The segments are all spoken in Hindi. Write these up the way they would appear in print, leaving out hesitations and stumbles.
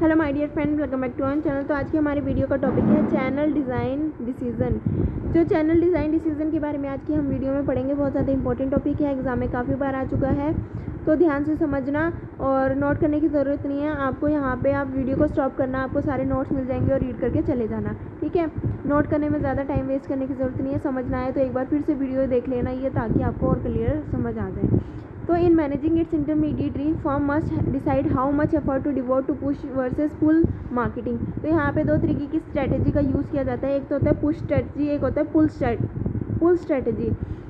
Hello my dear friend, welcome back to our channel. तो आज की हमारी वीडियो का टॉपिक है चैनल डिज़ाइन डिसीजन। जो चैनल डिज़ाइन डिसीजन के बारे में आज की हम वीडियो में पढ़ेंगे, बहुत ज़्यादा इंपॉर्टेंट टॉपिक है, एग्जाम में काफ़ी बार आ चुका है, तो ध्यान से समझना और नोट करने की ज़रूरत नहीं है आपको। यहाँ पे आप वीडियो को स्टॉप करना, आपको सारे नोट्स मिल जाएंगे और रीड करके चले जाना, ठीक है। नोट करने में ज़्यादा टाइम वेस्ट करने की ज़रूरत नहीं है। समझना है तो एक बार फिर से वीडियो देख लेना ये, ताकि आपको और क्लियर समझ आ जाए। तो in managing its intermediary firm must decide how much effort to devote to push versus pull marketing. तो यहाँ पे दो तरीके की स्ट्रैटेजी का यूज़ किया जाता है, एक तो होता है पुश स्ट्रैटेजी, एक होता है पुल स्ट्रैटेजी।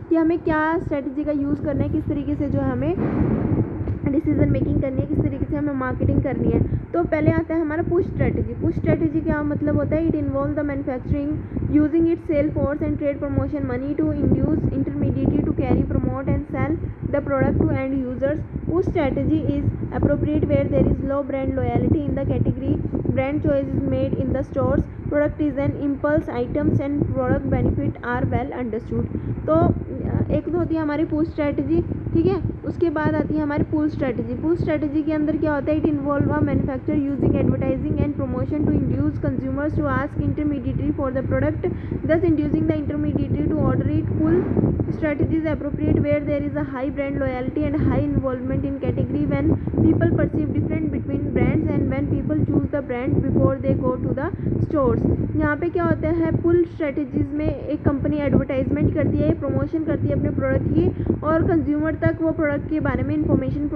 कि हमें क्या स्ट्रैटेजी का यूज़ करना है, किस तरीके से जो है हमें डिसीजन मेकिंग करनी है, किस तरीके से हमें मार्केटिंग करनी है। तो पहले आता है हमारा पुश स्ट्रैटेजी। पुश स्ट्रैटेजी क्या मतलब होता है? It involve the manufacturing using it sale force and trade promotion money to induce intermediary to carry promote and sell the product to end users. Push strategy is appropriate where there is low brand loyalty in the category, brand choice is made in the stores, product is an impulse items and product benefit are well understood. तो एक तो होती है हमारी पुश स्ट्रैटेजी, ठीक है। उसके बाद आती है हमारी पुल स्ट्रैटेजी। पुल स्ट्रैटेजी के अंदर क्या होता है? It involve a manufacture using advertising and promotion to induce consumers to ask intermediary for the product, thus inducing the intermediary to order it. Pull strategy is appropriate where there is a high brand loyalty and high involvement in category, when people perceive difference between brands and when people choose the brand before they go to the stores. यहाँ पे क्या होता है? पुल स्ट्रेटजीज में एक कंपनी एडवर्टाइजमेंट करती है, प्रमोशन करती है अपने प्रोडक्ट की, और कंज्यूमर तक वो प्रोडक्ट के बारे में इंफॉर्मेशन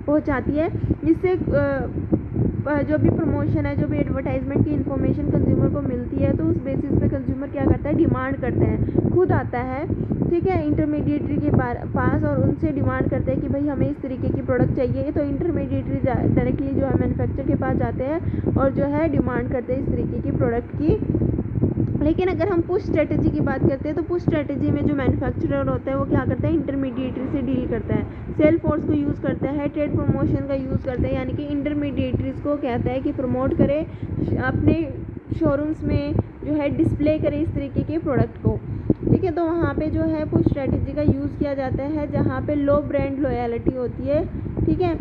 पहुँचाती है, जिससे जो भी प्रमोशन है, जो भी एडवर्टाइजमेंट की इन्फॉर्मेशन कंज्यूमर को मिलती है, तो उस बेसिस पे कंज्यूमर क्या करता है? डिमांड करता है, खुद आता है, ठीक है, इंटरमीडिएटरी के पास, और उनसे डिमांड करते हैं कि भाई हमें इस तरीके की प्रोडक्ट चाहिए। तो इंटरमीडिएटरी डायरेक्टली जो है मैन्युफैक्चर के पास जाते हैं और जो है डिमांड करते हैं इस तरीके की प्रोडक्ट की। लेकिन अगर हम पुश स्ट्रेटजी की बात करते हैं, तो पुश स्ट्रेटजी में जो मैन्युफैक्चरर होता है वो क्या करता है? इंटरमीडिएटरी से डील करता है, सेल फोर्स को यूज़ करता है, ट्रेड प्रमोशन का यूज़ करता है, यानी कि इंटरमीडिएटरीज को कहता है कि प्रमोट करे, अपने शोरूम्स में जो है डिस्प्ले करे इस तरीके के प्रोडक्ट को, ठीक है। तो वहाँ पे जो है पुश स्ट्रेटजी का यूज़ किया जाता है, जहाँ पे लो ब्रांड लॉयल्टी होती है, ठीक है।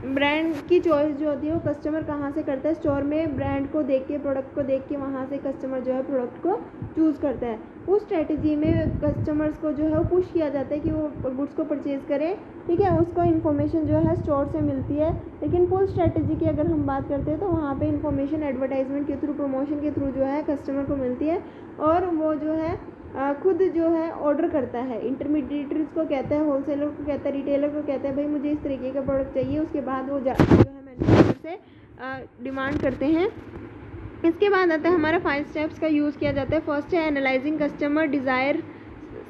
ब्रांड की चॉइस जो होती है वो कस्टमर कहाँ से करता है? स्टोर में ब्रांड को देख के, प्रोडक्ट को देख के, वहाँ से कस्टमर जो है प्रोडक्ट को चूज़ करता है। उस स्ट्रैटेजी में कस्टमर्स को जो है वो पुश किया जाता है कि वो गुड्स को परचेज़ करें, ठीक है। उसको इन्फॉर्मेशन जो है स्टोर से मिलती है। लेकिन पुल स्ट्रैटेजी की अगर हम बात करते हैं, तो वहाँ पे इन्फॉर्मेशन एडवर्टाइजमेंट के थ्रू, प्रमोशन के थ्रू जो है कस्टमर को मिलती है, और वो जो है खुद जो है ऑर्डर करता है। इंटरमीडिएटरीज को कहता है, होलसेलर को कहता है, रिटेलर को कहता है भाई मुझे इस तरीके का प्रोडक्ट चाहिए। उसके बाद वो जो है मैन्युफैक्चरर से डिमांड करते हैं। इसके बाद आता है हमारा 5 स्टेप्स का यूज़ किया जाता है। फर्स्ट है analysing customer desire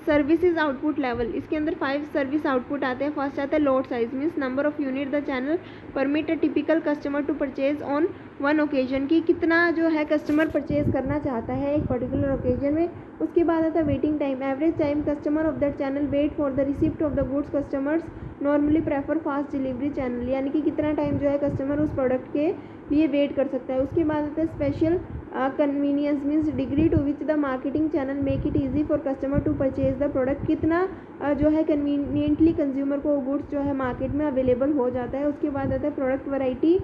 services output level. इसके अंदर 5 सर्विस आउटपुट आते हैं। फर्स्ट आता है load size, means number of unit the channel permit a typical customer to purchase on one occasion, की कितना जो है कस्टमर परचेज करना चाहता है एक पर्टिकुलर ओकेजन में। उसके बाद आता है waiting time, average time customer of that channel wait for the receipt of the goods. Customers normally prefer fast delivery channel, यानी कि कितना टाइम जो है कस्टमर उस प्रोडक्ट के लिए वेट कर सकता है। उसके बाद आता है special convenience, means degree to which the marketing channel make it easy for customer to purchase the product, कितना जो है कन्वीनियंटली कंज्यूमर को गुड्स जो है मार्केट में अवेलेबल हो जाता है। उसके बाद आता है product variety,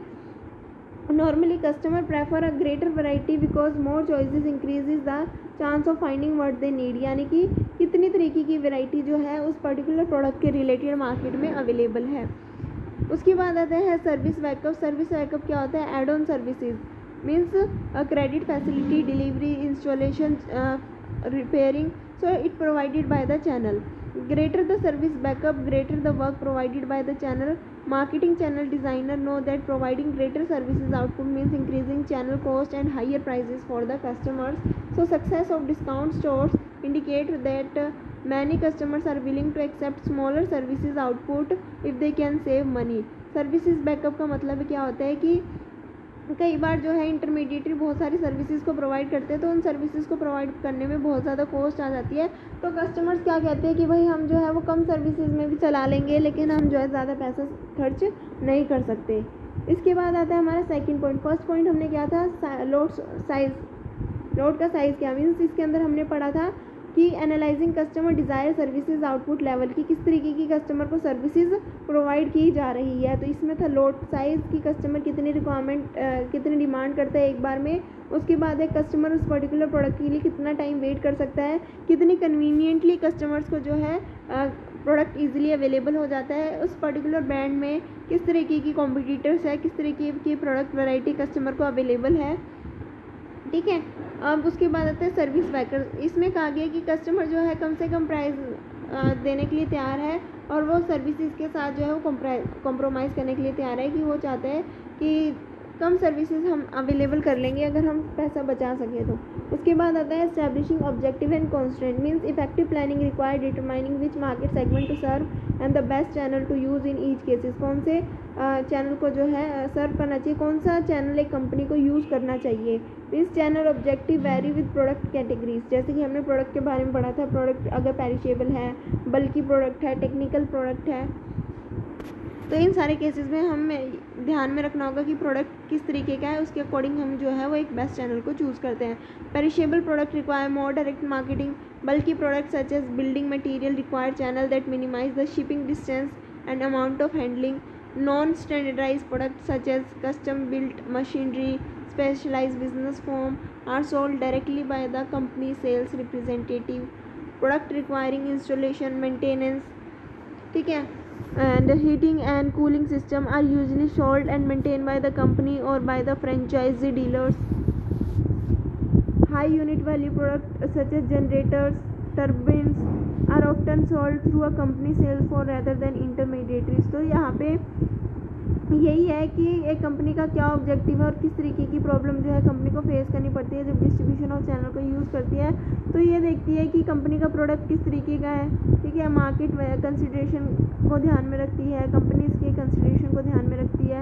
normally customer prefer a greater variety because more choices increases the chance of finding what they need, यानी कि कितनी तरीके की वैरायटी जो है उस पर्टिकुलर प्रोडक्ट के रिलेटेड मार्केट में अवेलेबल है। उसके बाद आता है सर्विस बैकअप। सर्विस बैकअप क्या होता है? Add on services, means credit facility, delivery, installation, repairing, so it provided by the channel. Greater the service backup, greater the work provided by the channel. Marketing channel designer know that providing greater services output means increasing channel cost and higher prices for the customers. So success of discount stores indicate that many customers are willing to accept smaller services output if they can save money. Services backup का मतलब क्या होता है कि कई बार जो है इंटरमीडिएटरी बहुत सारी सर्विसेज को प्रोवाइड करते हैं, तो उन सर्विसेज को प्रोवाइड करने में बहुत ज़्यादा कॉस्ट आ जाती है। तो कस्टमर्स क्या कहते हैं कि भाई हम जो है वो कम सर्विसेज में भी चला लेंगे, लेकिन हम जो है ज़्यादा पैसा खर्च नहीं कर सकते। इसके बाद आता है हमारा सेकंड पॉइंट। फर्स्ट पॉइंट हमने क्या था? Load size. लोड का साइज़ क्या मीन्स, इसके अंदर हमने पढ़ा था कि analysing customer desire services output level की किस तरीके की कस्टमर को सर्विसेज प्रोवाइड की जा रही है। तो इसमें था लोड साइज़ की कस्टमर कितनी रिक्वायरमेंट कितनी डिमांड करता है एक बार में, उसके बाद एक कस्टमर उस पर्टिकुलर प्रोडक्ट के लिए कितना टाइम वेट कर सकता है, कितनी कन्वीनियंटली कस्टमर्स को जो है प्रोडक्ट ईजिली अवेलेबल हो जाता है, उस पर्टिकुलर ब्रांड में किस तरीके की कॉम्पिटिटर्स है, किस तरीके की प्रोडक्ट वैरायटी कस्टमर को अवेलेबल है। ठीक है, अब उसके बाद आता है सर्विस वैकर। इसमें कहा गया कि कस्टमर जो है कम से कम प्राइस देने के लिए तैयार है और वो सर्विसेज के साथ जो है वो कॉम्प्रोमाइज़ करने के लिए तैयार है, कि वो चाहते हैं कि कम सर्विसेज हम अवेलेबल कर लेंगे अगर हम पैसा बचा सकें तो। उसके बाद आता है establishing objective and constant means effective planning require determining which market segment to serve and the best channel to use in each cases. कौन से चैनल को जो है सर्व करना चाहिए, कौन सा चैनल एक कंपनी को यूज़ करना चाहिए। Means channel objective vary with product categories, जैसे कि हमने प्रोडक्ट के बारे में पढ़ा था, प्रोडक्ट अगर पेरिशेबल है, बल्कि प्रोडक्ट है, टेक्निकल प्रोडक्ट है, तो इन सारे केसेस में हमें ध्यान में रखना होगा कि प्रोडक्ट किस तरीके का है, उसके अकॉर्डिंग हम जो है वो एक बेस्ट चैनल को चूज़ करते हैं। Perishable product require more direct marketing, बल्कि product such as building material require channel that minimize the shipping distance and amount of handling. Non standardize product such as custom built machinery specialized business firm are sold directly by the company sales representative. Product requiring installation, maintenance, ठीक है, and heating and cooling system are usually sold and maintained by the company or by the franchisee dealers. High unit value products such as generators, turbines are often sold through a company sales force rather than intermediaries. तो यहाँ पे यही है कि एक कंपनी का क्या ऑब्जेक्टिव है और किस तरीके की प्रॉब्लम जो है कंपनी को फेस करनी पड़ती है जब डिस्ट्रीब्यूशन ऑफ चैनल को यूज़ करती है। तो ये देखती है कि कंपनी का प्रोडक्ट किस तरीके का है, ठीक है, मार्केट कंसिडरेशन को ध्यान में रखती है, कंपनीज के कंसिडरेशन को ध्यान में रखती है।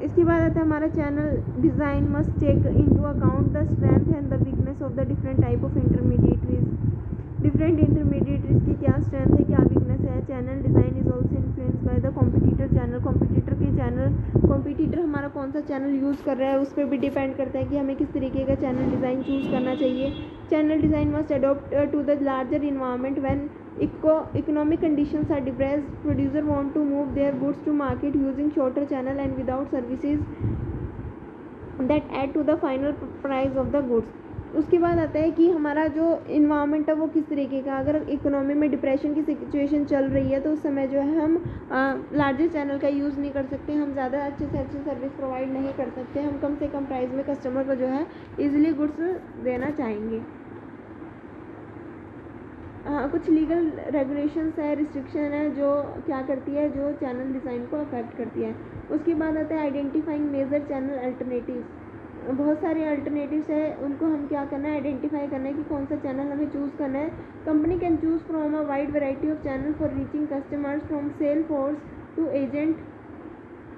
इसके बाद आता है हमारा channel design must take into account the strength and the weakness of the different type of intermediaries. Different intermediaries की क्या स्ट्रेंथ है, क्या वीकनेस है। Channel design is also influence by the competitor channel. Competitor हमारा कौन सा चैनल यूज़ कर रहा है उस पर भी डिपेंड करता है कि हमें किस तरीके का चैनल डिज़ाइन चूज़ करना चाहिए। Channel design must adopt to the larger environment when economic conditions are depressed. Producer want to move their goods to market using shorter channel and without services that add to the final price of the goods. उसके बाद आता है कि हमारा जो इन्वायरमेंट है वो किस तरीके का, अगर इकोनॉमी में डिप्रेशन की सिचुएशन चल रही है तो उस समय जो है हम लार्जर चैनल का यूज़ नहीं कर सकते, हम ज़्यादा अच्छे से अच्छी सर्विस प्रोवाइड नहीं कर सकते, हम कम से कम प्राइस में कस्टमर को जो है ईजिली गुड्स देना चाहेंगे। कुछ लीगल रेगुलेशंस है, रिस्ट्रिक्शन है जो क्या करती है, जो चैनल डिज़ाइन को अफेक्ट करती है। उसके बाद आता है आइडेंटिफाइंग मेजर चैनल अल्टरनेटिव्स। बहुत सारे अल्टरनेटिव्स है, उनको हम क्या करना है, आइडेंटिफाई करना है कि कौन सा चैनल हमें चूज़ करना है। Company can choose from a wide variety of channel for reaching customers from sale force to agent,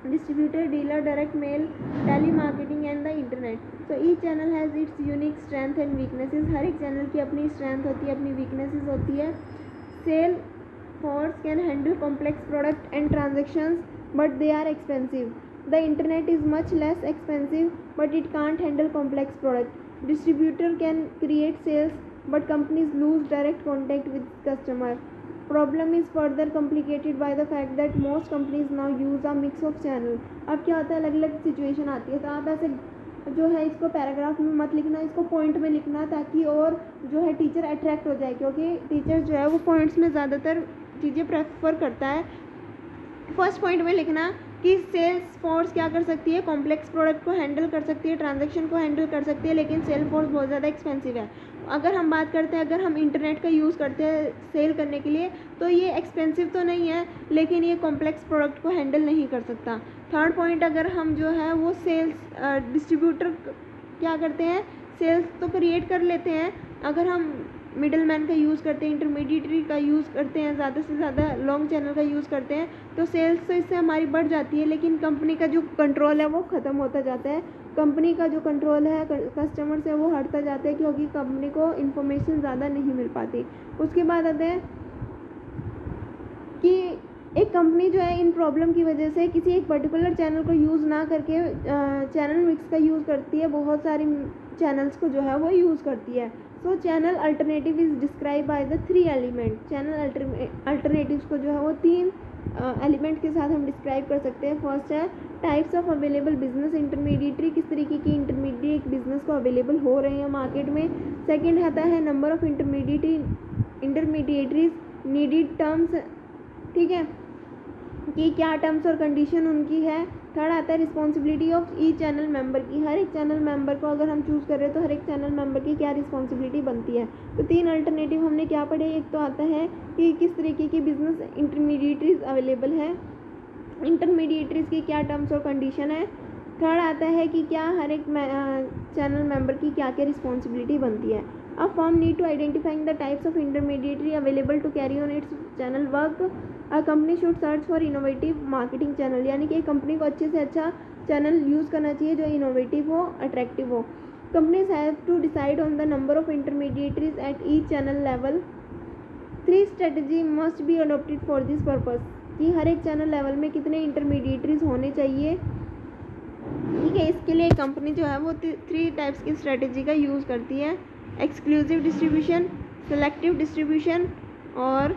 distributor, dealer, direct mail, telemarketing and the internet. So each channel has its unique strength and weaknesses. हर एक चैनल की अपनी स्ट्रेंथ होती है, अपनी वीकनेसेस होती है। Sale force can handle complex product and transactions but they are expensive. The internet is much less expensive but it can't handle complex product. Distributor can create sales but companies lose direct contact with customer. Problem is further complicated by the fact that most companies now use a mix of channel. अब क्या होता है, अलग अलग सिचुएशन आती है, तो आप ऐसे जो है इसको पैराग्राफ में मत लिखना, इसको पॉइंट में लिखना ताकि और जो है टीचर अट्रैक्ट हो जाए, क्योंकि टीचर जो है वो पॉइंट्स में ज़्यादातर चीज़ें प्रेफर करता है। फर्स्ट पॉइंट में लिखना कि सेल्स फोर्स क्या कर सकती है, कॉम्प्लेक्स प्रोडक्ट को हैंडल कर सकती है, ट्रांजैक्शन को हैंडल कर सकती है, लेकिन सेल फोर्स बहुत ज़्यादा एक्सपेंसिव है। अगर हम बात करते हैं, अगर हम इंटरनेट का यूज़ करते हैं सेल करने के लिए, तो ये एक्सपेंसिव तो नहीं है लेकिन ये कॉम्प्लेक्स प्रोडक्ट को हैंडल नहीं कर सकता। थर्ड पॉइंट, अगर हम जो है वो सेल्स डिस्ट्रीब्यूटर क्या करते हैं, सेल्स तो क्रिएट कर लेते हैं, अगर हम मिडल मैन का यूज़ करते हैं, इंटरमीडिएटरी का यूज़ करते हैं, ज़्यादा से ज़्यादा लॉन्ग चैनल का यूज़ करते हैं, तो सेल्स तो इससे हमारी बढ़ जाती है, लेकिन कंपनी का जो कंट्रोल है वो ख़त्म होता जाता है। कंपनी का जो कंट्रोल है कस्टमर से वो हटता जाता है, क्योंकि कंपनी को इन्फॉर्मेशन ज़्यादा नहीं मिल पाती। उसके बाद आते हैं कि एक कंपनी जो है इन प्रॉब्लम की वजह से किसी एक पर्टिकुलर चैनल को यूज़ ना करके चैनल मिक्स का यूज़ करती है, बहुत सारी चैनल्स को जो है वो यूज़ करती है। सो channel alternative is describe by the 3 element. Channel alternatives को जो है वो 3 एलिमेंट के साथ हम डिस्क्राइब कर सकते हैं। फर्स्ट है types of available business intermediary, किस तरीके की इंटरमीडिएट बिजनेस को अवेलेबल हो रहे हैं मार्केट में। सेकंड आता है number of intermediaries needed terms, ठीक है, कि क्या टर्म्स और कंडीशन उनकी है। थर्ड आता है responsibility of each channel member की, हर एक चैनल मेंबर को अगर हम चूज़ कर रहे हैं तो हर एक चैनल मेंबर की क्या रिस्पॉन्सिबिलिटी बनती है। तो 3 अल्टरनेटिव हमने क्या पढ़े। एक तो आता है कि किस तरीके की बिजनेस इंटरमीडिएटरीज अवेलेबल है, इंटरमीडिएटरीज की क्या टर्म्स और कंडीशन है। थर्ड आता है कि क्या हर एक चैनल मेंबर की क्या क्या रिस्पॉन्सिबिलिटी बनती है। A firm need to identifying the types of intermediary available to carry on its channel work. A company should search for innovative marketing channel, यानी कि एक कंपनी को अच्छे से अच्छा चैनल यूज़ करना चाहिए जो इनोवेटिव हो, अट्रैक्टिव हो। Companies have to decide on the number of intermediaries at each channel level. 3 strategy must be adopted for this purpose, कि हर एक चैनल लेवल में कितने इंटरमीडिएटरीज होने चाहिए, ठीक है। इसके लिए कंपनी जो है वो 3 टाइप्स की स्ट्रेटेजी का यूज़ करती है। एक्सक्लूसिव डिस्ट्रीब्यूशन, सेलेक्टिव डिस्ट्रीब्यूशन और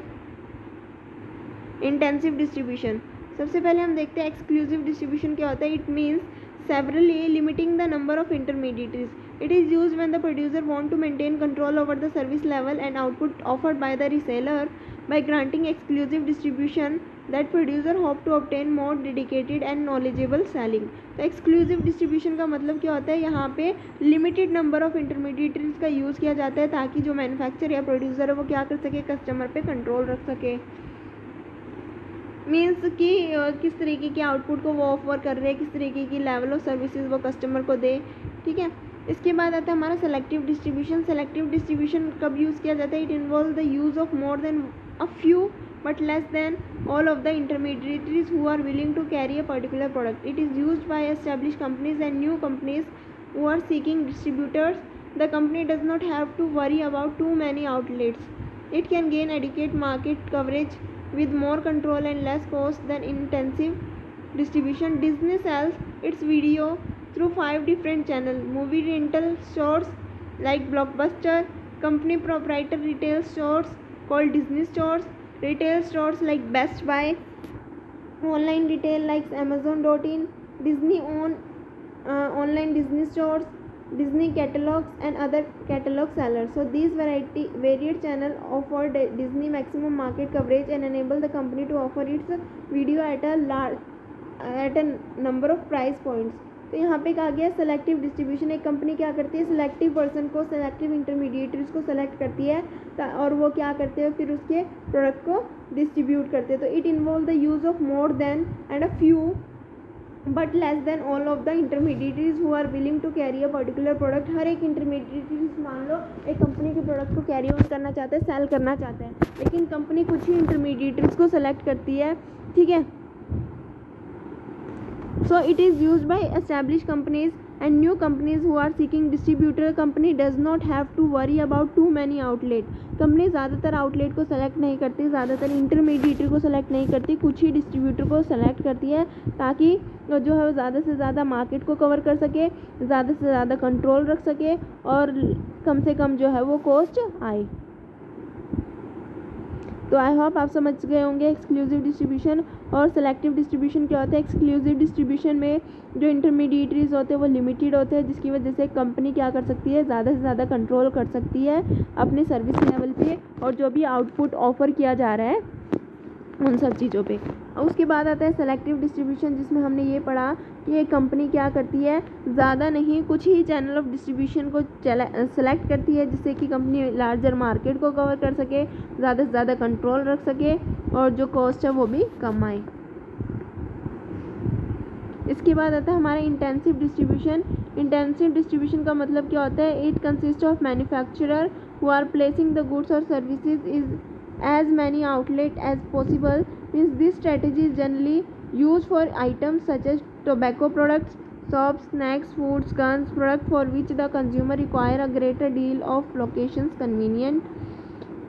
इंटेंसिव डिस्ट्रीब्यूशन। सबसे पहले हम देखते हैं एक्सक्लूसिव डिस्ट्रीब्यूशन क्या होता है। It means severally limiting the number of intermediaries. It is used when the producer want to maintain control over the service level and output offered by the reseller. By granting exclusive distribution, that producer hope to obtain more dedicated and knowledgeable selling. तो एक्सक्लूसिव डिस्ट्रीब्यूशन का मतलब क्या होता है, यहाँ पे लिमिटेड नंबर ऑफ इंटरमीडिएटरीज का यूज़ किया जाता है ताकि जो मैन्युफैक्चर या प्रोड्यूसर है वो क्या कर सके, कस्टमर पे कंट्रोल रख सके। मीन्स कि किस तरीके के आउटपुट को वो ऑफर कर रहे हैं, किस तरीके की लेवल ऑफ सर्विसेज वो कस्टमर को दे, ठीक है। इसके बाद आता है हमारा सेलेक्टिव डिस्ट्रीब्यूशन। सेलेक्टिव डिस्ट्रीब्यूशन कब यूज़ किया जाता है। It involve the use of more then a few but less than all of the intermediaries who are willing to carry a particular product. It is used by established companies and new companies who are seeking distributors. The company does not have to worry about too many outlets. It can gain adequate market coverage with more control and less cost than intensive distribution. Disney sells its video through 5 different channels. Movie rental stores like Blockbuster, company proprietary retail stores called Disney stores, retail stores like Best Buy, online retail like Amazon.in, Disney own online Disney stores, Disney catalogs and other catalog sellers. So these varied channels offer Disney maximum market coverage and enable the company to offer its video at a number of price points. तो यहाँ पे कहा गया सेलेक्टिव डिस्ट्रीब्यूशन। एक कंपनी क्या करती है, सिलेक्टिव पर्सन को, सेलेक्टिव इंटरमीडिएटरीज को सेलेक्ट करती है और वो क्या करते हैं, फिर उसके प्रोडक्ट को डिस्ट्रीब्यूट करते हैं। तो it involve the use of more than and a few but less than all of the intermediaries who are willing to carry a particular product. हर एक इंटरमीडिएटरीज मान लो एक कंपनी के प्रोडक्ट को कैरी ऑन करना चाहते हैं, सेल करना चाहते हैं, लेकिन कंपनी कुछ ही इंटरमीडिएटरीज को सेलेक्ट करती है, ठीक है। So it is used by established companies and new companies who are seeking distributor. Company does not have to worry about too many outlet. Company ज़्यादातर आउटलेट को सेलेक्ट नहीं करती, ज़्यादातर इंटरमीडिएटर को सेलेक्ट नहीं करती, कुछ ही डिस्ट्रीब्यूटर को सेलेक्ट करती है ताकि जो है वो ज़्यादा से ज़्यादा मार्केट को कवर कर सके, ज़्यादा से ज़्यादा कंट्रोल रख सके और कम से कम जो है वो कॉस्ट आए। तो आई होप आप समझ गए होंगे एक्सक्लूसिव डिस्ट्रीब्यूशन और सेलेक्टिव डिस्ट्रीब्यूशन क्या होता है। एक्सक्लूसिव डिस्ट्रीब्यूशन में जो इंटरमीडिएटरीज होते हैं वो लिमिटेड होते हैं, जिसकी वजह से कंपनी क्या कर सकती है, ज़्यादा से ज़्यादा कंट्रोल कर सकती है अपने सर्विस लेवल पे और जो भी आउटपुट ऑफर किया जा रहा है उन सब चीज़ों पे। और उसके बाद आता है सेलेक्टिव डिस्ट्रीब्यूशन, जिसमें हमने ये पढ़ा कि एक कंपनी क्या करती है, ज़्यादा नहीं कुछ ही चैनल ऑफ डिस्ट्रीब्यूशन को सेलेक्ट करती है जिससे कि कंपनी लार्जर मार्केट को कवर कर सके, ज़्यादा से ज़्यादा कंट्रोल रख सके और जो कॉस्ट है वो भी कम आए। इसके बाद आता है हमारा इंटेंसिव डिस्ट्रीब्यूशन। इंटेंसिव डिस्ट्रीब्यूशन का मतलब क्या होता है, it consist of manufacturer who are placing the goods और services is as many outlet as possible. Means this strategy is generally used for items such as tobacco products, soaps, snacks, foods, guns, product for which the consumer require a greater deal of locations convenient.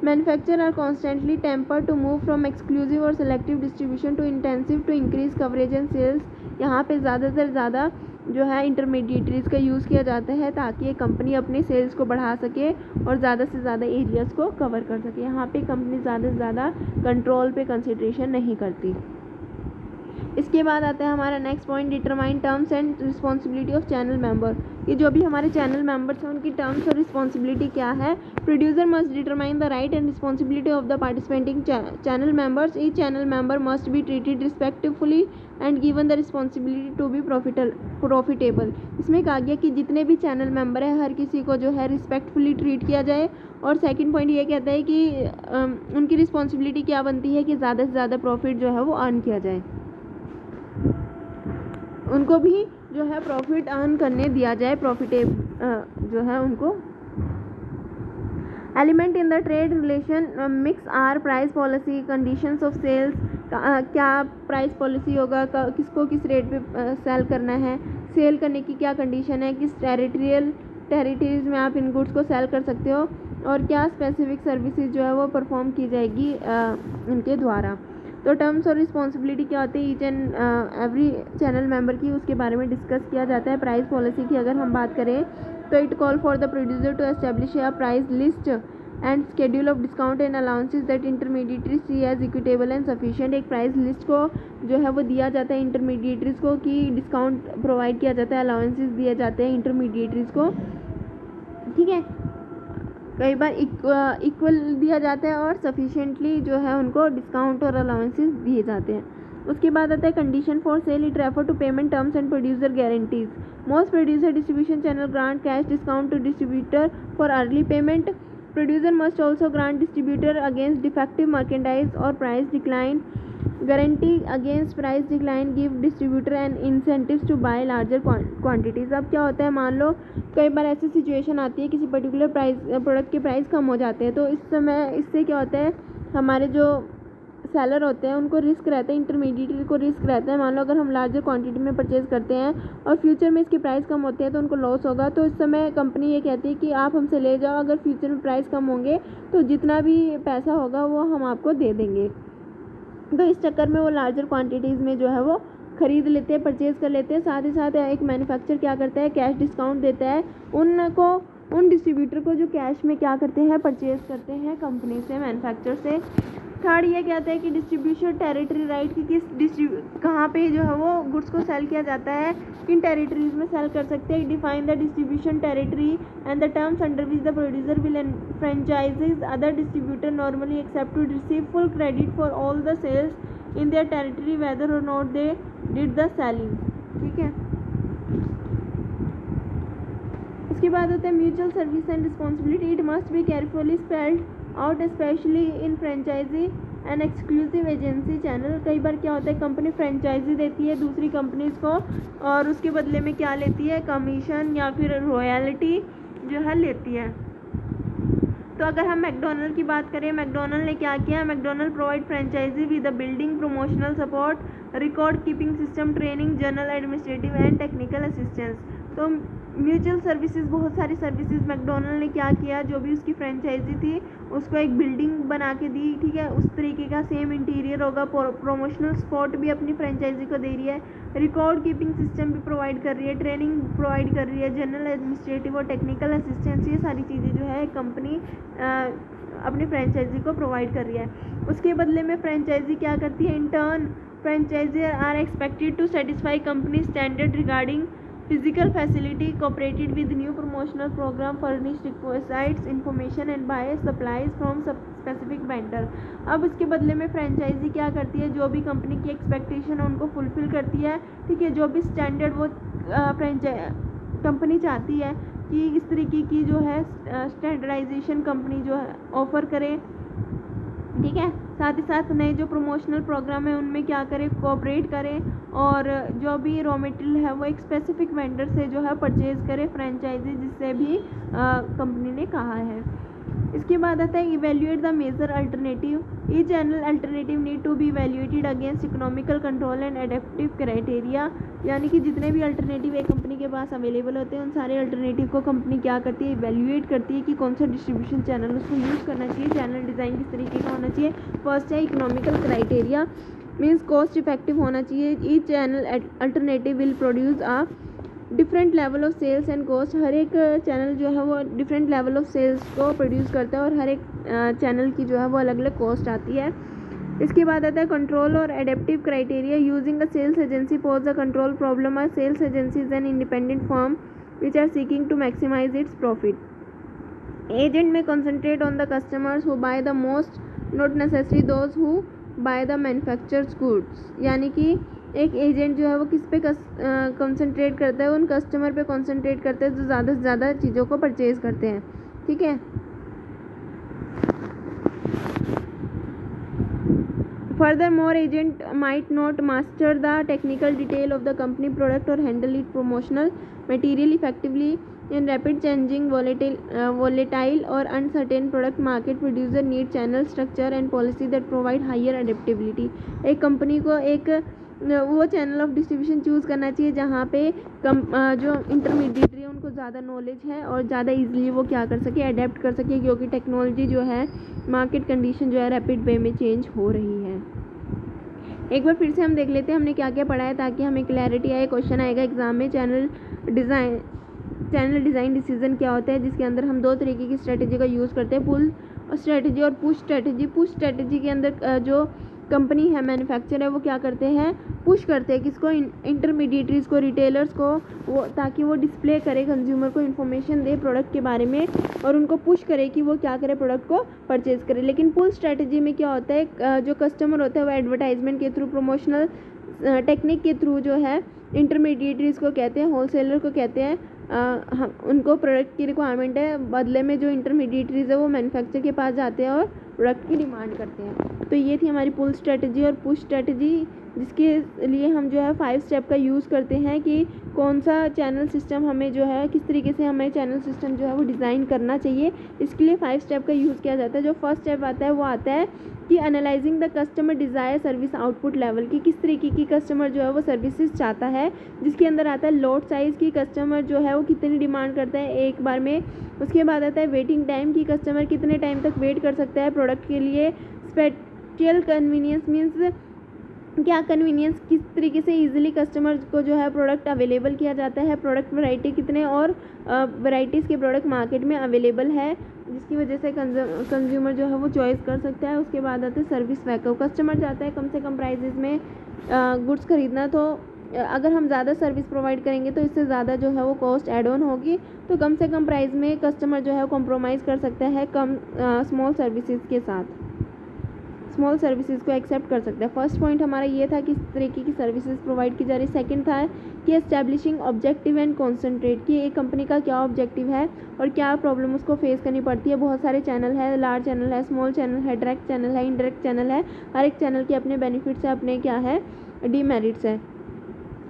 Manufacturers are constantly tempered to move from exclusive or selective distribution to intensive to increase coverage and sales. यहाँ पे ज़्यादा से ज़्यादा जो है इंटरमीडिएटरीज़ का यूज़ किया जाता है ताकि ये कंपनी अपने सेल्स को बढ़ा सके और ज़्यादा से ज़्यादा एरियाज़ को कवर कर सके। यहाँ पे कंपनी ज़्यादा से ज़्यादा कंट्रोल पे कंसिड्रेशन नहीं करती। इसके बाद आता है हमारा next point, determine terms and responsibility of channel member. ये जो भी हमारे चैनल मेंबर्स हैं उनकी टर्म्स और रिस्पॉन्सिबिलिटी क्या है। Producer must determine the right and responsibility of the participating channel members. Each channel member must be treated respectfully and given the responsibility to be profitable. इसमें कहा गया कि जितने भी चैनल मेंबर है हर किसी को जो है रिस्पेक्टफुली ट्रीट किया जाए। और सेकंड पॉइंट ये कहता है कि उनकी रिस्पॉन्सिबिलिटी क्या बनती है कि ज़्यादा से ज़्यादा प्रॉफिट जो है वो अर्न किया जाए, उनको भी जो है प्रॉफिट अर्न करने दिया जाए, जो है उनको। Element in the trade relation mix are price policy, conditions of sales, क्या प्राइस पॉलिसी होगा, किसको किस रेट पे सेल करना है, सेल करने की क्या कंडीशन है, किस टेरिटरीज में आप इन गुड्स को सेल कर सकते हो, और क्या स्पेसिफिक सर्विसेज जो है वो परफॉर्म की जाएगी इनके द्वारा। तो टर्म्स और रिस्पॉन्सिबिलिटी क्या होती है each and every channel member की, उसके बारे में डिस्कस किया जाता है। प्राइस पॉलिसी की अगर हम बात करें तो it call for the producer to establish a price list and schedule of discount and allowances that intermediary see as equitable and sufficient. एक प्राइस लिस्ट को जो है वो दिया जाता है इंटरमीडिएटरीज को कि डिस्काउंट प्रोवाइड किया जाता है, अलाउंसेस दिए जाते हैं इंटरमीडिएटरीज को, ठीक है। कई बार इक्वल दिया जाता है और सफिशिएंटली जो है उनको डिस्काउंट और अलाउंसेस दिए जाते हैं। उसके बाद आता है condition for sale, it refer to payment terms and producer guarantees. Most producer distribution channel grant cash discount to distributor for early payment. Producer must also grant distributor against defective merchandise और price decline, guarantee against price decline, give distributor and incentives to buy larger quantities. अब क्या होता है, मान लो कई बार ऐसी सिचुएशन आती है किसी पर्टिकुलर प्रोडक्ट के प्राइस कम हो जाते हैं, तो इस समय इससे क्या होता है, हमारे जो सेलर होते हैं उनको रिस्क रहता है, इंटरमीडिएटरी को रिस्क रहता है। मान लो अगर हम लार्जर क्वांटिटी में परचेज़ करते हैं और फ्यूचर में इसके प्राइस कम होते हैं तो उनको लॉस होगा। तो इस समय कंपनी ये कहती है कि आप हमसे ले जाओ, अगर फ्यूचर में प्राइस कम होंगे तो जितना भी पैसा होगा वो हम आपको दे देंगे। तो इस चक्कर में वो लार्जर क्वांटिटीज़ में जो है वो ख़रीद लेते हैं, परचेज़ कर लेते हैं। साथ ही साथ एक मैन्युफैक्चर क्या करता है, कैश डिस्काउंट देता है उन डिस्ट्रीब्यूटर को जो कैश में क्या करते हैं, परचेज़ करते हैं कंपनी से, मैन्युफैक्चर से। थर्ड ये कहता है कि डिस्ट्रीब्यूशन टेरिटरी राइट, कि कहाँ पे जो है वो गुड्स को सेल किया जाता है, किन टेरिटरीज में सेल कर सकते हैं। Define the distribution territory and the terms under which the producer will franchises other distributor normally accept to receive full credit for all the sales in their territory whether or not they did the selling, ठीक है। उसके बाद होता है mutual service and responsibility, it must be carefully spelled out specially in franchise and exclusive agency channel. कई बार क्या होता है, कंपनी फ्रेंचाइजी देती है दूसरी कंपनीज़ को और उसके बदले में क्या लेती है, कमीशन या फिर रॉयल्टी जो है लेती है। तो अगर हम मैकडोनल्ड की बात करें, मैकडोनल्ड ने क्या किया, McDonald provide franchisee with the building, promotional support, record keeping system, training, general administrative and technical assistance. तो म्यूचुअल सर्विसेज, बहुत सारी सर्विसेज मैकडोनल्ड ने क्या किया, जो भी उसकी फ्रेंचाइजी थी उसको एक बिल्डिंग बना के दी, ठीक है, उस तरीके का सेम इंटीरियर होगा। प्रमोशनल सपोर्ट भी अपनी फ्रेंचाइजी को दे रही है, रिकॉर्ड कीपिंग सिस्टम भी प्रोवाइड कर रही है, ट्रेनिंग प्रोवाइड कर रही है, जनरल एडमिनिस्ट्रेटिव और टेक्निकल असिस्टेंस, ये सारी चीज़ें जो है कंपनी अपनी फ्रेंचाइजी को प्रोवाइड कर रही है। उसके बदले में फ्रेंचाइजी क्या करती है, in turn franchiser are expected to satisfy company standard regarding physical facility, cooperated with new promotional program, furnished requisites information and buy supplies from specific vendor। अब इसके बदले में फ्रेंचाइजी क्या करती है, जो भी कंपनी की एक्सपेक्टेशन है उनको फुलफिल करती है, ठीक है। जो भी स्टैंडर्ड वो कंपनी चाहती है कि इस तरीके की जो है स्टैंडर्डाइजेशन कंपनी जो है ऑफ़र करे, ठीक है। साथ ही साथ नए जो प्रमोशनल प्रोग्राम है उनमें क्या करें, कोऑपरेट करें, और जो भी रॉ मटेरियल है वो एक स्पेसिफिक वेंडर से जो है परचेज़ करें फ्रेंचाइजी, जिससे भी कंपनी ने कहा है। इसके बाद आता है evaluate the major alternative, each channel alternative need to be evaluated against economical control and adaptive criteria. यानी कि जितने भी अल्टरनेटिव एक कंपनी के पास अवेलेबल होते हैं उन सारे अल्टरनेटिव को कंपनी क्या करती है, इवेल्युएट करती है कि कौन सा डिस्ट्रीब्यूशन चैनल उसको यूज़ करना चाहिए, चैनल डिज़ाइन किस तरीके का होना चाहिए। फर्स्ट है economical criteria, means cost effective होना चाहिए। Each channel alternative will produce a different level of sales and cost, हर एक चैनल जो है वो डिफरेंट लेवल ऑफ सेल्स को प्रोड्यूस करता है और हर एक चैनल की जो है वो अलग अलग कॉस्ट आती है। इसके बाद आता है कंट्रोल और adaptive criteria. Using a sales agency pose the control problem. A sales agency is an independent firm which are seeking to maximize its profit. Agent may concentrate on the customers who buy the most, not necessary those who buy the manufactures goods. यानी कि एक एजेंट जो है वो किस पे कंसंट्रेट करता है, उन कस्टमर पे कंसंट्रेट करता है जो ज़्यादा से ज़्यादा चीज़ों को परचेज़ करते हैं। ठीक है। Furthermore, agent might not master the technical detail of the company product or handle its promotional material effectively in rapid changing, volatile or uncertain product market. Producer need channel structure and policy that provide higher adaptability. एक कंपनी को एक वो चैनल ऑफ डिस्ट्रीब्यूशन चूज़ करना चाहिए जहाँ पे जो इंटरमीडिएटरी है उनको ज़्यादा नॉलेज है और ज़्यादा इजीली वो क्या कर सके, अडेप्ट कर सके, क्योंकि टेक्नोलॉजी जो है, मार्केट कंडीशन जो है रैपिड वे में चेंज हो रही है। एक बार फिर से हम देख लेते हैं हमने क्या क्या पढ़ा है ताकि हमें क्लैरिटी आए। क्वेश्चन आएगा एग्जाम में, चैनल डिज़ाइन डिसीजन क्या होता है, जिसके अंदर हम दो तरीके की स्ट्रेटजी का यूज़ करते हैं, पुल स्ट्रेटजी और पुश स्ट्रेटजी। पुश स्ट्रेटजी के अंदर जो कंपनी है, मैन्युफैक्चर है, वो क्या करते हैं, पुश करते हैं किसको, इंटरमीडिएटरीज को, रिटेलर्स को, वो ताकि वो डिस्प्ले करे, कंज्यूमर को इन्फॉर्मेशन दे प्रोडक्ट के बारे में और उनको पुश करे कि वो क्या करे, प्रोडक्ट को परचेज़ करे। लेकिन पुल स्ट्रेटजी में क्या होता है, जो कस्टमर होता है वो एडवर्टाइजमेंट के थ्रू, प्रमोशनल टेक्निक के थ्रू जो है इंटरमीडिएटरीज को कहते हैं, होलसेलर को कहते हैं, हम उनको प्रोडक्ट की रिक्वायरमेंट है, बदले में जो इंटरमीडिएटरीज है वो मैन्युफैक्चर के पास जाते हैं और प्रोडक्ट की डिमांड करते हैं। तो ये थी हमारी पुल स्ट्रेटजी और पुश स्ट्रेटजी, जिसके लिए हम जो है 5 स्टेप का यूज़ करते हैं कि कौन सा चैनल सिस्टम हमें जो है, किस तरीके से हमें चैनल सिस्टम जो है वो डिज़ाइन करना चाहिए। इसके लिए 5 स्टेप का यूज़ किया जाता है। जो फर्स्ट स्टेप आता है वो आता है कि analysing the customer desire service output level, की किस तरीके की कस्टमर जो है वो सर्विसेज चाहता है, जिसके अंदर आता है लॉट साइज़ की, कस्टमर जो है वो कितनी डिमांड करता है एक बार में। उसके बाद आता है वेटिंग टाइम की, कस्टमर कितने टाइम तक वेट कर सकता है प्रोडक्ट के लिए। स्पेशल कन्वीनियंस मीन्स क्या कन्वीनियंस, किस तरीके से इजीली कस्टमर को जो है प्रोडक्ट अवेलेबल किया जाता है, प्रोडक्ट वैरायटी कितने और वैरायटीज़ के प्रोडक्ट मार्केट में अवेलेबल है, जिसकी वजह से कंज्यूमर जो है वो चॉइस कर सकता है। उसके बाद आते हैं सर्विस बैकअप, कस्टमर चाहता है कम से कम प्राइजेज़ में गुड्स खरीदना, तो अगर हम ज़्यादा सर्विस प्रोवाइड करेंगे तो इससे ज़्यादा जो है वो कॉस्ट एड ऑन होगी, तो कम से कम प्राइस में कस्टमर जो है कॉम्प्रोमाइज़ कर सकता है, कम स्मॉल सर्विसेज के साथ, स्मॉल सर्विसेज को एक्सेप्ट कर सकता है। फर्स्ट पॉइंट हमारा ये था कि इस तरीके की सर्विसेज प्रोवाइड की जा रही। सेकंड था कि एस्टैब्लिशिंग ऑब्जेक्टिव एंड कॉन्सेंट्रेट, कि एक कंपनी का क्या ऑब्जेक्टिव है और क्या प्रॉब्लम उसको फेस करनी पड़ती है। बहुत सारे चैनल है, लार्ज चैनल है, स्मॉल चैनल है, डायरेक्ट चैनल है, इनडायरेक्ट चैनल है, हर एक चैनल के अपने बेनिफिट्स है, अपने क्या है डीमेरिट्स है।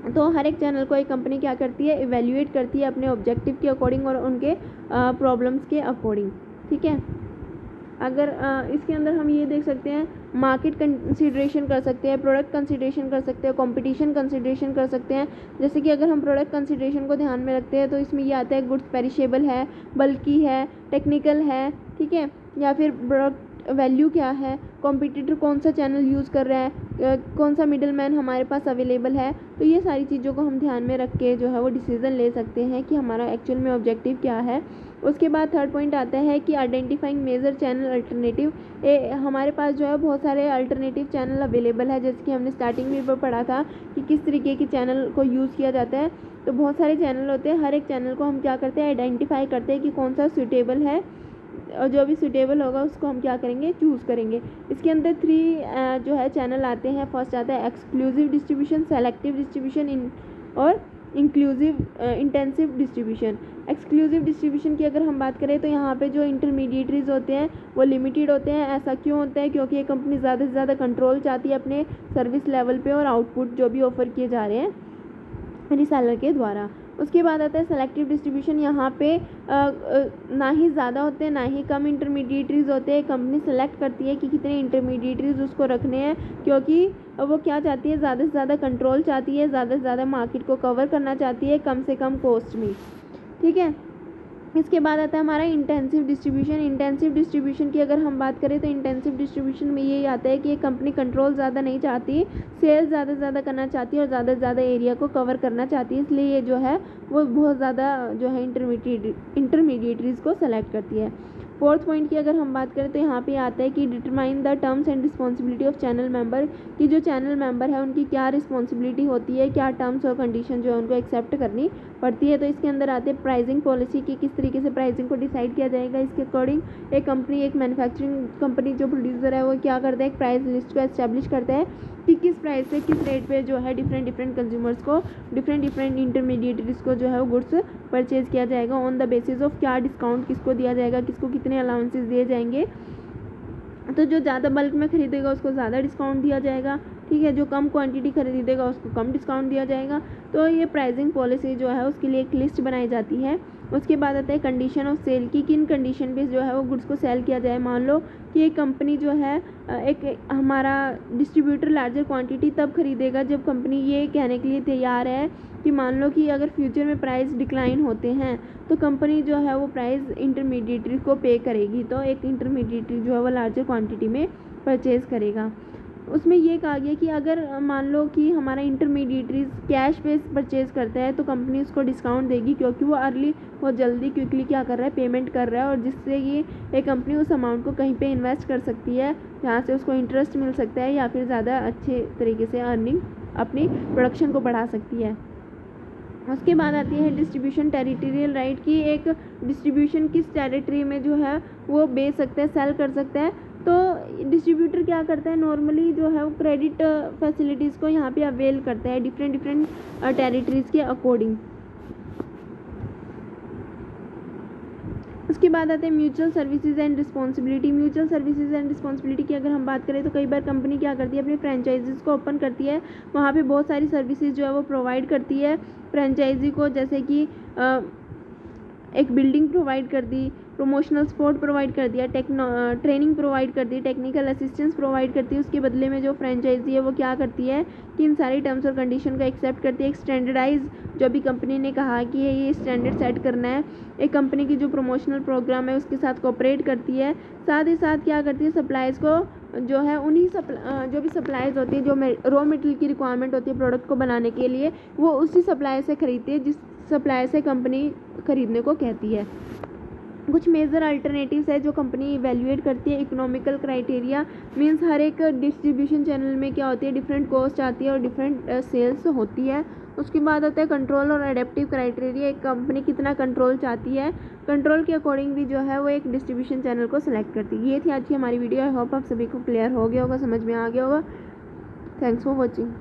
तो हर एक चैनल को एक कंपनी क्या करती है, इवेल्युएट करती है अपने ऑब्जेक्टिव के अकॉर्डिंग और उनके प्रॉब्लम्स के अकॉर्डिंग। ठीक है। अगर इसके अंदर हम ये देख सकते हैं, मार्केट कंसिडरेशन कर सकते हैं, प्रोडक्ट कंसिडरेशन कर सकते हैं, कंपटीशन कंसिडरेशन कर सकते हैं। जैसे कि अगर हम प्रोडक्ट कंसिडरेशन को ध्यान में रखते हैं तो इसमें ये आता है गुड्स पेरिशेबल है, बल्कि है, टेक्निकल है, ठीक है, या फिर प्रोडक्ट वैल्यू क्या है, कॉम्पिटिटर कौन सा चैनल यूज़ कर रहा है, कौन सा मिडल मैन हमारे पास अवेलेबल है। तो ये सारी चीज़ों को हम ध्यान में रख के जो है वो डिसीज़न ले सकते हैं कि हमारा एक्चुअल में ऑब्जेक्टिव क्या है। उसके बाद थर्ड पॉइंट आता है कि आइडेंटिफाइंग मेजर चैनल अल्टरनेटिव, हमारे पास जो है बहुत सारे अल्टरनेटिव चैनल अवेलेबल है, जैसे कि हमने स्टार्टिंग में पढ़ा था कि किस तरीके के चैनल को यूज़ किया जाता है। तो बहुत सारे चैनल होते हैं, हर एक चैनल को हम क्या करते हैं, आइडेंटिफाई करते हैं कि कौन सा सूटेबल है, और जो भी सूटेबल होगा उसको हम क्या करेंगे, चूज़ करेंगे। इसके अंदर 3 जो है चैनल आते हैं। फर्स्ट आता है एक्सक्लूसिव डिस्ट्रीब्यूशन, सेलेक्टिव डिस्ट्रीब्यूशन और inclusive intensive distribution. Exclusive distribution की अगर हम बात करें तो यहाँ पे जो इंटरमीडिएटरीज होते हैं वो लिमिटेड होते हैं। ऐसा क्यों होता है, क्योंकि ये कंपनी ज़्यादा से ज़्यादा कंट्रोल चाहती है अपने सर्विस लेवल पे और आउटपुट जो भी ऑफर किए जा रहे हैं रीसेलर के द्वारा। उसके बाद आता है सेलेक्टिव डिस्ट्रीब्यूशन, यहाँ पे ना ही ज़्यादा होते हैं ना ही कम इंटरमीडिएटरीज होते हैं। कंपनी सेलेक्ट करती है कि कितने इंटरमीडिएटरीज उसको रखने हैं, क्योंकि वो क्या चाहती है, ज़्यादा से ज़्यादा कंट्रोल चाहती है, ज़्यादा से ज़्यादा मार्केट को कवर करना चाहती है कम से कम कॉस्ट में। ठीक है। इसके बाद आता है हमारा इंटेंसिव डिस्ट्रीब्यूशन। इंटेंसिव डिस्ट्रीब्यूशन की अगर हम बात करें तो इंटेंसिव डिस्ट्रीब्यूशन में यही आता है कि एक कंपनी कंट्रोल ज़्यादा नहीं चाहती, सेल ज़्यादा से ज़्यादा करना चाहती है और ज़्यादा से ज़्यादा एरिया को कवर करना चाहती है, इसलिए ये जो है वो बहुत ज़्यादा जो है इंटरमीडिएटरीज़ को सेलेक्ट करती है। फोर्थ पॉइंट की अगर हम बात करें तो यहाँ पे आता है कि determine the terms and responsibility of channel member, कि जो चैनल मेंबर है उनकी क्या रिस्पॉन्सिबिलिटी होती है, क्या टर्म्स और कंडीशन जो है उनको एक्सेप्ट करनी पड़ती है। तो इसके अंदर आते हैं प्राइसिंग पॉलिसी की, किस तरीके से प्राइसिंग को डिसाइड किया जाएगा। इसके अकॉर्डिंग एक कंपनी, एक मैन्युफैक्चरिंग कंपनी जो प्रोड्यूसर है वो क्या करता है, एक प्राइस लिस्ट को एस्टेब्लिश करता है कि किस प्राइस से किस रेट पे जो है डिफरेंट कंज्यूमर्स को, डिफरेंट इंटरमीडिएटरीज को जो है वो गुड्स परचेज किया जाएगा ऑन द बेसिस ऑफ क्या डिस्काउंट किसको दिया जाएगा, किसको कितने अलाउंसेस दिए जाएंगे। तो जो ज़्यादा बल्क में खरीदेगा उसको ज़्यादा डिस्काउंट दिया जाएगा, ठीक है, जो कम क्वांटिटी खरीदेगा उसको कम डिस्काउंट दिया जाएगा। तो ये प्राइसिंग पॉलिसी जो है उसके लिए एक लिस्ट बनाई जाती है। उसके बाद आता है कंडीशन ऑफ सेल की, किन कंडीशन पे जो है वो गुड्स को सेल किया जाए। मान लो कि एक कंपनी जो है एक हमारा डिस्ट्रीब्यूटर लार्जर क्वांटिटी तब खरीदेगा जब कंपनी ये कहने के लिए तैयार है कि मान लो कि अगर फ्यूचर में प्राइस डिक्लाइन होते हैं तो कंपनी जो है वो प्राइस इंटरमीडिएटरी को पे करेगी, तो एक इंटरमीडिएटरी जो है वो लार्जर क्वांटिटी में परचेज़ करेगा। उसमें ये कहा गया कि अगर मान लो कि हमारा इंटरमीडिएटरीज कैश पे परचेज़ करता है तो कंपनी उसको डिस्काउंट देगी, क्योंकि वो अर्ली बहुत जल्दी क्विकली क्या कर रहा है, पेमेंट कर रहा है, और जिससे ये एक कंपनी उस अमाउंट को कहीं पे इन्वेस्ट कर सकती है जहाँ से उसको इंटरेस्ट मिल सकता है या फिर ज़्यादा अच्छे तरीके से अर्निंग अपनी प्रोडक्शन को बढ़ा सकती है। उसके बाद आती है डिस्ट्रीब्यूशन टेरिटोरियल राइट की, एक डिस्ट्रीब्यूशन किस टेरिटरी में जो है वो बेच सकता है, सेल कर सकता है। तो डिस्ट्रीब्यूटर क्या करता है, नॉर्मली जो है वो क्रेडिट फैसिलिटीज़ को यहाँ पे अवेल करता है डिफरेंट टेरिटरीज़ के अकॉर्डिंग। उसके बाद आते हैं mutual services and responsibility. Mutual services and responsibility की अगर हम बात करें तो कई बार कंपनी क्या करती है, अपनी फ्रेंचाइजीज़ को ओपन करती है, वहाँ पे बहुत सारी सर्विसेज जो है वो प्रोवाइड करती है फ्रेंचाइजी को, जैसे कि एक बिल्डिंग प्रोवाइड कर दी, प्रमोशनल सपोर्ट प्रोवाइड कर दिया, ट्रेनिंग प्रोवाइड कर दी, टेक्निकल असिस्टेंस प्रोवाइड करती है। उसके बदले में जो फ्रेंचाइजी है वो क्या करती है कि इन सारी टर्म्स और कंडीशन को एक्सेप्ट करती है। एक स्टैंडर्डाइज जो भी कंपनी ने कहा कि ये स्टैंडर्ड सेट करना है, एक कंपनी की जो प्रमोशनल प्रोग्राम है उसके साथ कोऑपरेट करती है। साथ ही साथ क्या करती है, सप्लाइज को जो है उन्हीं जो भी सप्लाइज होती है, जो रॉ मटेरियल की रिक्वायरमेंट होती है प्रोडक्ट को बनाने के लिए, वो उसी सप्लाई से खरीदती है जिस सप्लाई से कंपनी खरीदने को कहती है। कुछ मेजर अल्टरनेटिव्स है जो कंपनी इवेल्युएट करती है। इकोनॉमिकल क्राइटेरिया मींस हर एक डिस्ट्रीब्यूशन चैनल में क्या होती है, डिफरेंट कॉस्ट आती है और डिफरेंट सेल्स होती है। उसके बाद आता है कंट्रोल और एडेप्टिव क्राइटेरिया, एक कंपनी कितना कंट्रोल चाहती है, कंट्रोल के अकॉर्डिंग भी जो है वो एक डिस्ट्रीब्यूशन चैनल को सिलेक्ट करती है। ये थी आज की हमारी वीडियो। आई होप आप सभी को क्लियर हो गया होगा, समझ में आ गया होगा। Thanks for watching.